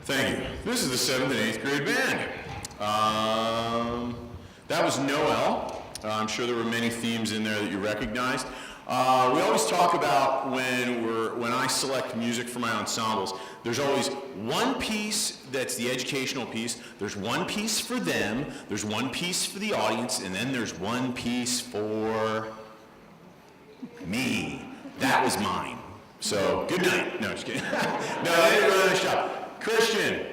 Thank you. This is the 7th and 8th grade band. That was Noel. I'm sure there were many themes in there that you recognized. We always talk about when I select music for my ensembles, there's always one piece that's the educational piece, there's one piece for them, there's one piece for the audience, and then there's one piece for me. That was mine. So, good night. No, just kidding. No, they did a really nice job. Christian,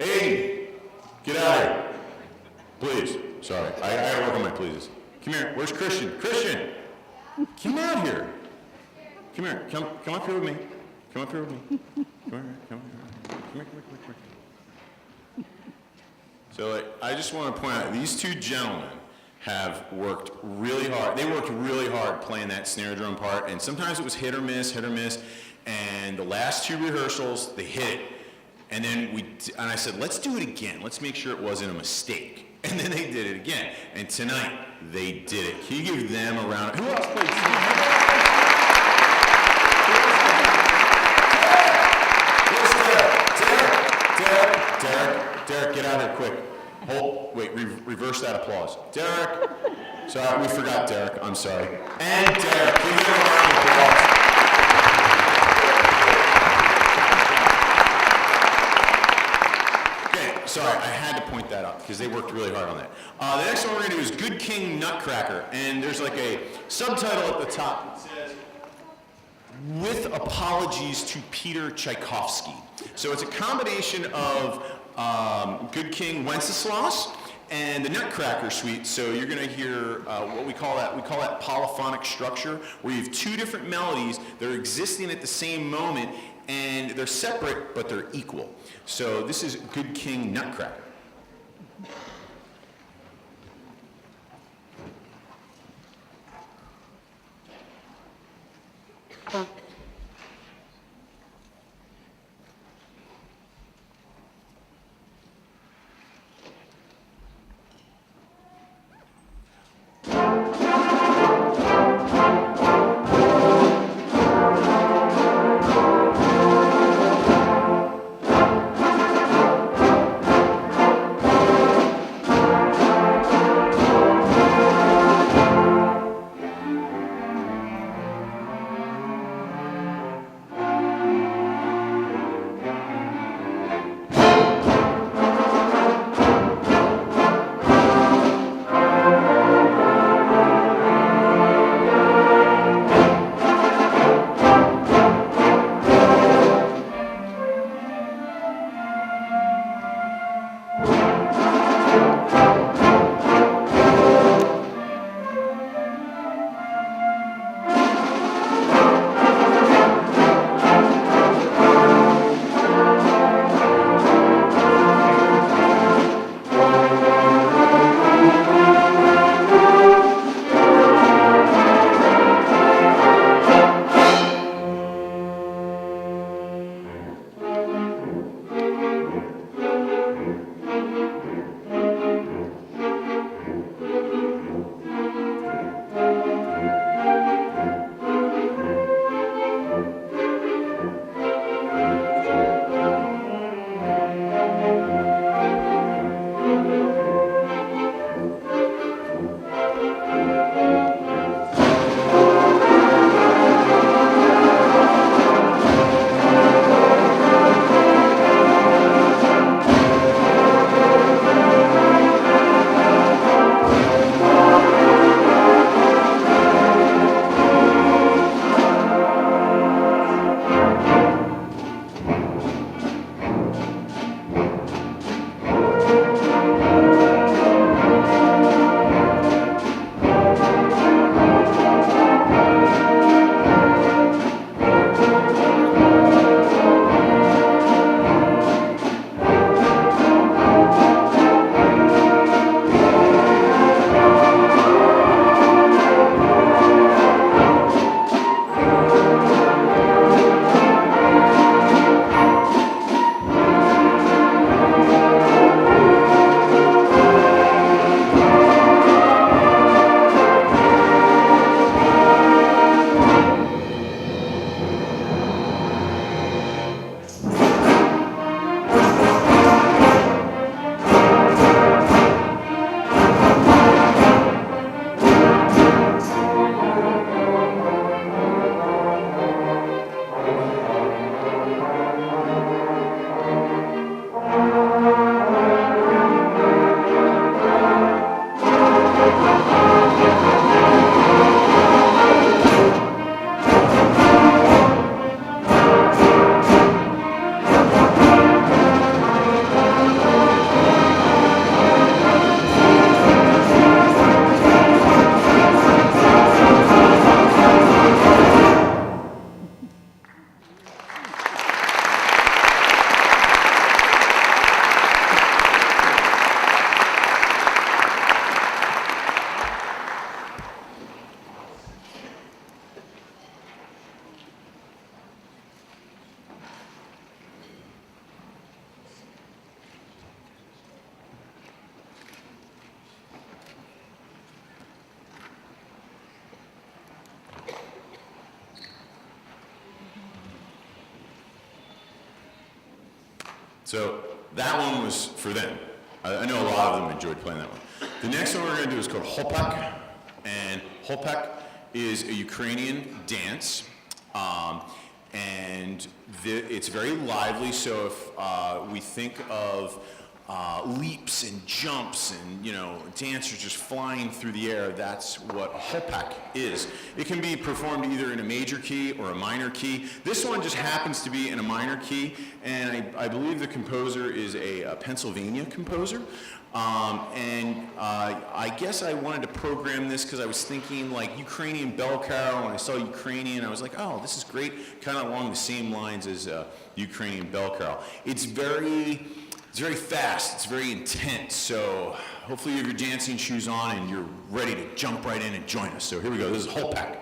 Aiden, get out of here. Please. Sorry, I gotta work on my pleases. Come here. Where's Christian? Christian, come out here. Come here. Come up here with me. Come up here with me. Come here. So I just want to point out, these two gentlemen have worked really hard. They worked really hard playing that snare drum part, and sometimes it was hit or miss, and the last two rehearsals, they hit it. And then I said, let's do it again. Let's make sure it wasn't a mistake. And then they did it again. And tonight, they did it. Can you give them a round? Who else played? Derek, get out here quick. Wait, reverse that applause. Derek. Sorry, we forgot Derek. I'm sorry. And Derek, can you give him a round of applause? Sorry, I had to point that out because they worked really hard on that. The next one we're going to do is Good King Nutcracker, and there's like a subtitle at the top that says, "With apologies to Peter Tchaikovsky." So it's a combination of Good King Wenceslas and the Nutcracker Suite. So you're going to hear what we call that polyphonic structure, where you have two different melodies that are existing at the same moment, and they're separate, but they're equal. So this is Good King Nutcracker. So that one was for them. I know a lot of them enjoyed playing that one. The next one we're going to do is called Hopak, and Hopak is a Ukrainian dance, and it's very lively. So if we think of leaps and jumps and, dancers just flying through the air, that's what a hopak is. It can be performed either in a major key or a minor key. This one just happens to be in a minor key, and I believe the composer is a Pennsylvania composer. I guess I wanted to program this because I was thinking like Ukrainian bell carol, and I saw Ukrainian, I was like, oh, this is great, kind of along the same lines as Ukrainian bell carol. It's very fast, it's very intense, so hopefully you have your dancing shoes on and you're ready to jump right in and join us. So here we go, this is Hopak.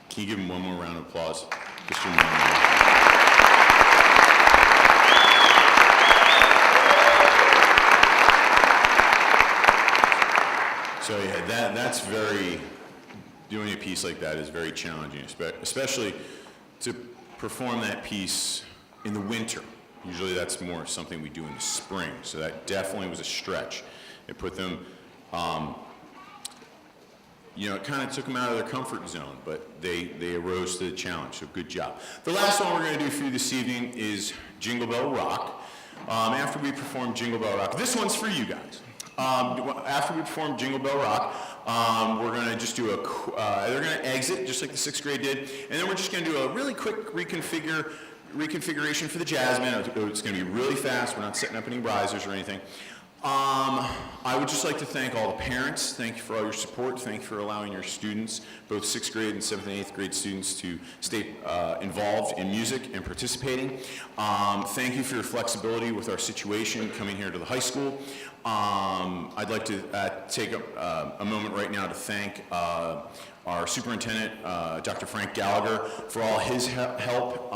Can you give him one more round of applause? Just for So yeah, that's very, doing a piece like that is very challenging, especially to perform that piece in the winter. Usually that's more something we do in the spring, so that definitely was a stretch. It put them, it kind of took them out of their comfort zone, but they arose to the challenge, so good job. The last one we're going to do for you this evening is Jingle Bell Rock. After we perform Jingle Bell Rock, this one's for you guys. After we perform Jingle Bell Rock, we're going to just do they're going to exit just like the 6th grade did, and then we're just going to do a really quick reconfiguration for the jazz band. It's going to be really fast. We're not setting up any risers or anything. I would just like to thank all the parents. Thank you for all your support. Thank you for allowing your students, both 6th grade and 7th and 8th grade students, to stay involved in music and participating. Thank you for your flexibility with our situation coming here to the high school. I'd like to take a moment right now to thank our superintendent, Dr. Frank Gallagher, for all his help,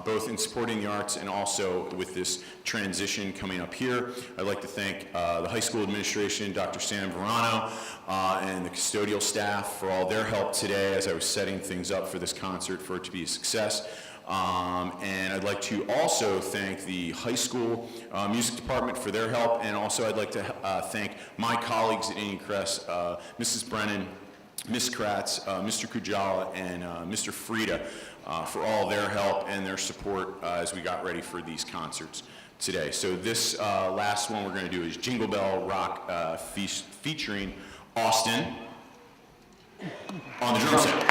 both in supporting the arts and also with this transition coming up here. I'd like to thank the high school administration, Dr. Sam Verano, and the custodial staff for all their help today as I was setting things up for this concert for it to be a success. And I'd like to also thank the high school music department for their help, and also I'd like to thank my colleagues at Indian Crest, Mrs. Brennan, Ms. Kratz, Mr. Kujala, and Mr. Frieda for all their help and their support as we got ready for these concerts today. So this last one we're going to do is Jingle Bell Rock featuring Austin on the drum set.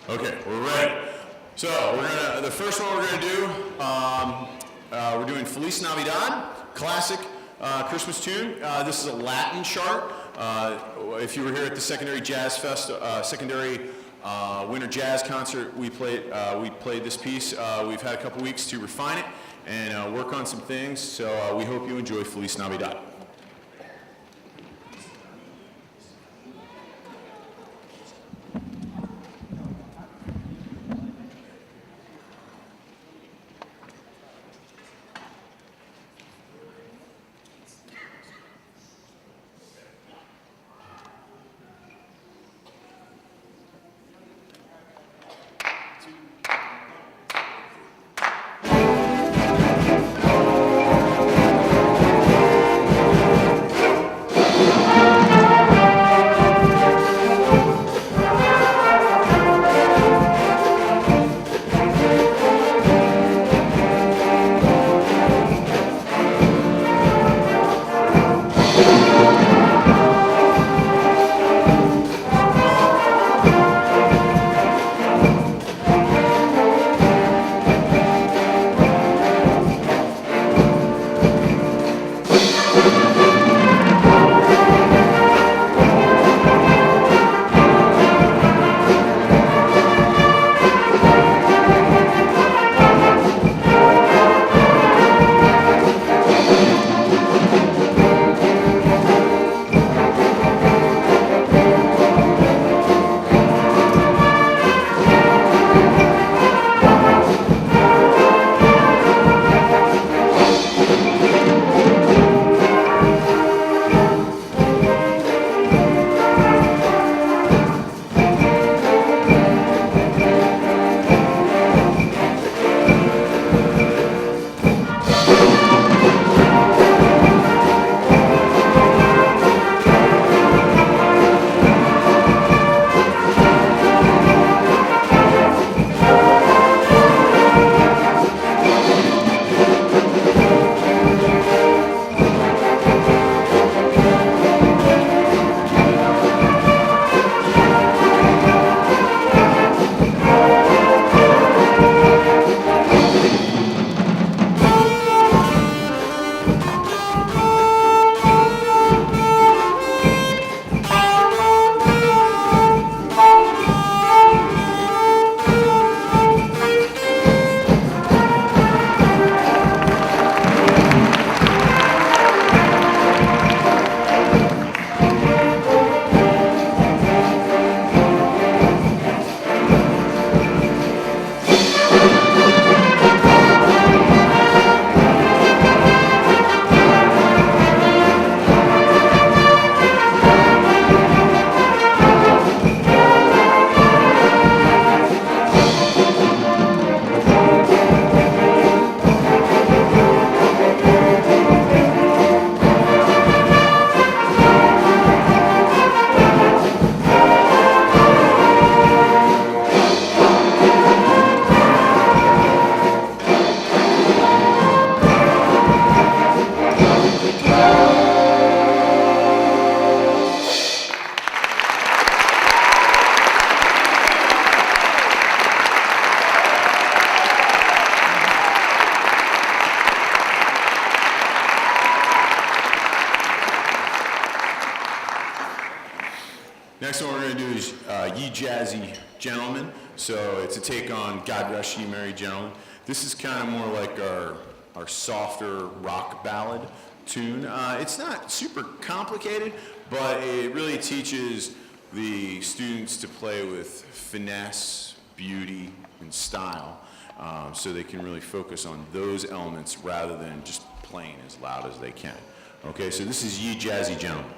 Okay, we're ready. So the first one we're gonna do, we're doing Feliz Navidad, classic Christmas tune. This is a Latin chart. If you were here at the Secondary Jazz Fest, Secondary Winter Jazz Concert, we played this piece. We've had a couple weeks to refine it and work on some things. So we hope you enjoy Feliz Navidad. Ye Jazzy Gentlemen. So it's a take on God Rest Ye Merry Gentlemen. This is kind of more like our softer rock ballad tune. It's not super complicated, but it really teaches the students to play with finesse, beauty, and style, so they can really focus on those elements rather than just playing as loud as they can. Okay, so this is Ye Jazzy Gentlemen.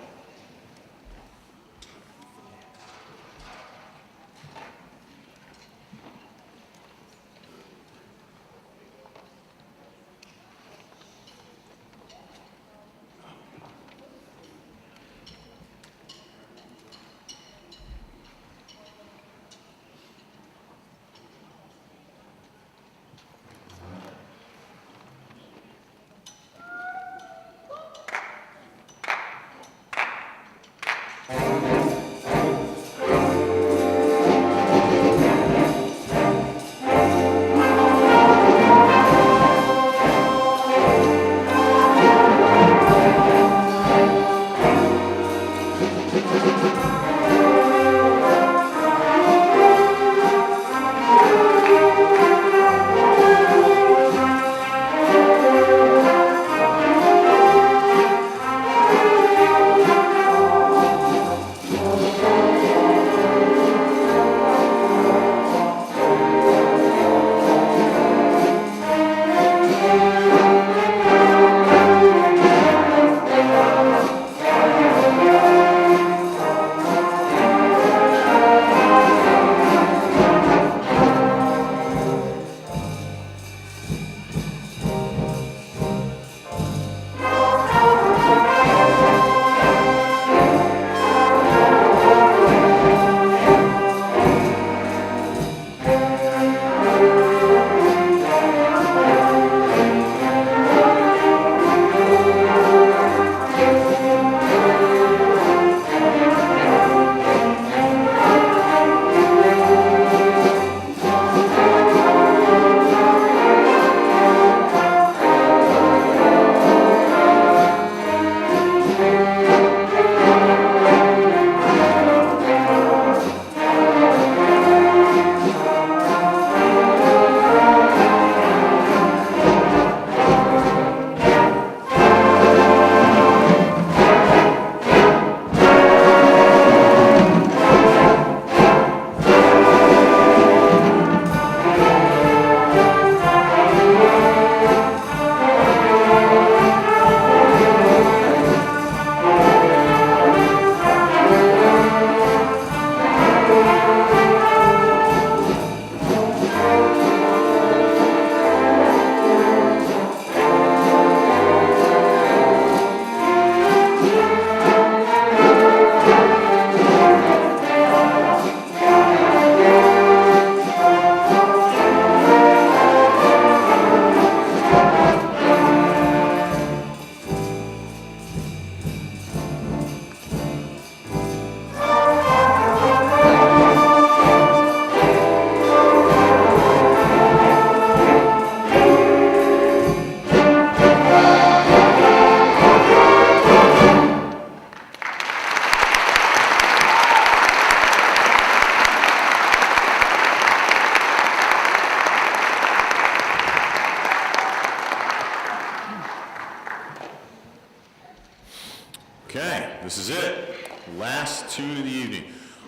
Okay, this is it. Last tune of the evening.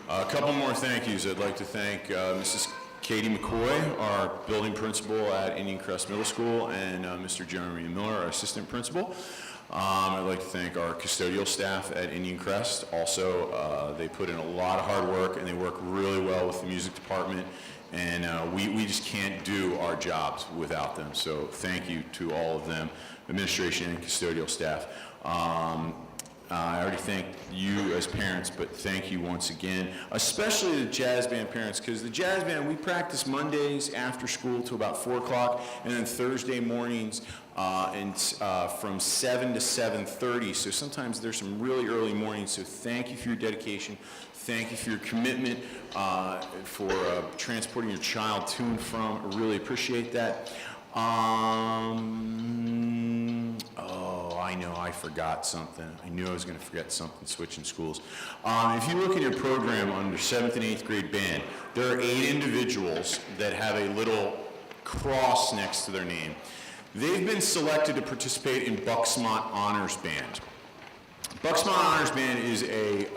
A couple more thank yous. I'd like to thank Mrs. Katie McCoy, our building principal at Indian Crest Middle School, and Mr. Jeremy Miller, our assistant principal. I'd like to thank our custodial staff at Indian Crest. Also, they put in a lot of hard work, and they work really well with the music department, and we just can't do our jobs without them. So thank you to all of them, administration and custodial staff. I already thanked you as parents, but thank you once again, especially the jazz band parents, because the jazz band, we practice Mondays after school till about 4 o'clock, and then Thursday mornings from 7 to 7:30, so sometimes there's some really early mornings, so thank you for your dedication, thank you for your commitment, for transporting your child to and from. I really appreciate that. Oh, I I know I forgot something. I knew I was going to forget something switching schools. If you look in your program under 7th and 8th grade band, there are 8 individuals that have a little cross next to their name. They've been selected to participate in Bucksmont Honors Band. Bucksmont Honors Band is a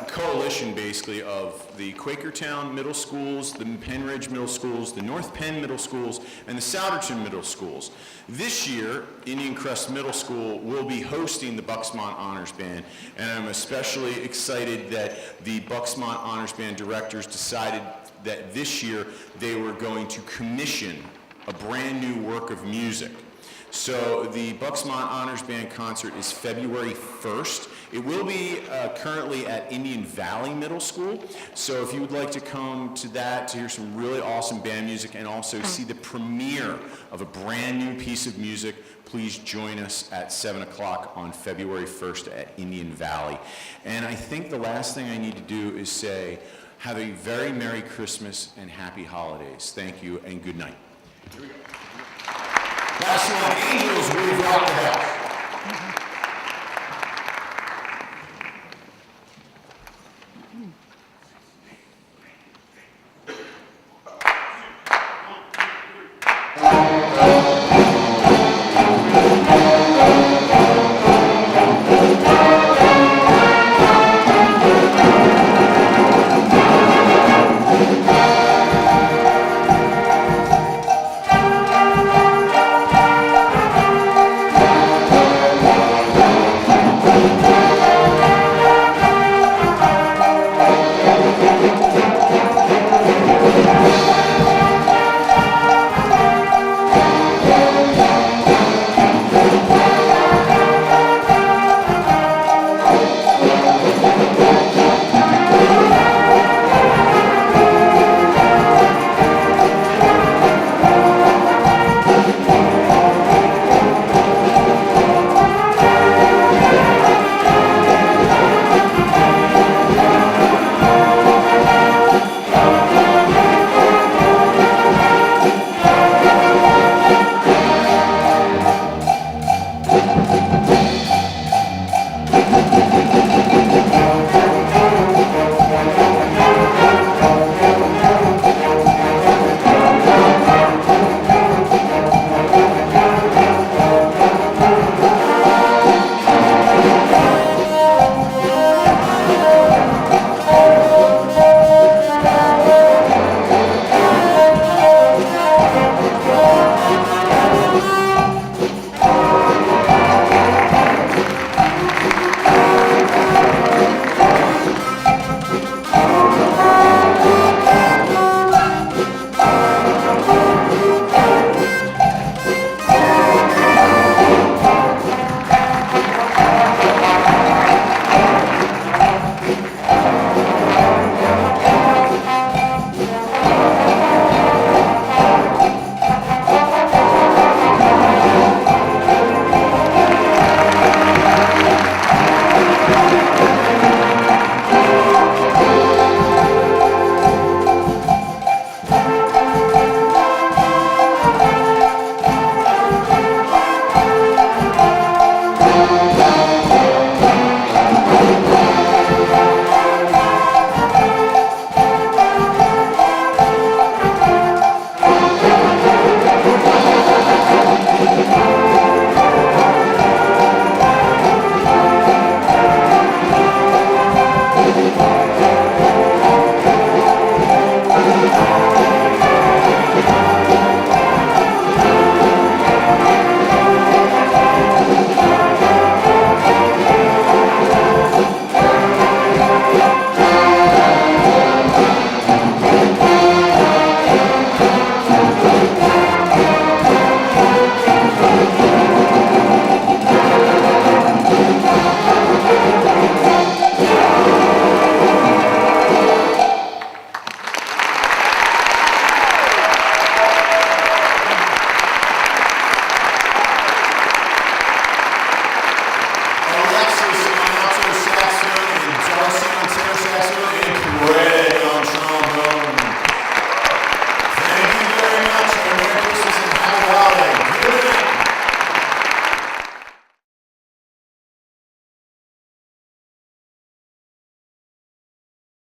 coalition, basically, of the Quakertown Middle Schools, the Penn Ridge Middle Schools, the North Penn Middle Schools, and the Souderton Middle Schools. This year, Indian Crest Middle School will be hosting the Bucksmont Honors Band, and I'm especially excited that the Bucksmont Honors Band directors decided that this year they were going to commission a brand new work of music. So the Bucksmont Honors Band concert is February 1st. It will be currently at Indian Valley Middle School. So if you would like to come to that to hear some really awesome band music and also see the premiere of a brand new piece of music, please join us at 7 o'clock on February 1st at Indian Valley. And I think the last thing I need to do is say, have a very Merry Christmas and Happy Holidays. Thank you and good night. Here we go. Last one, Angels, We've Rocked the House.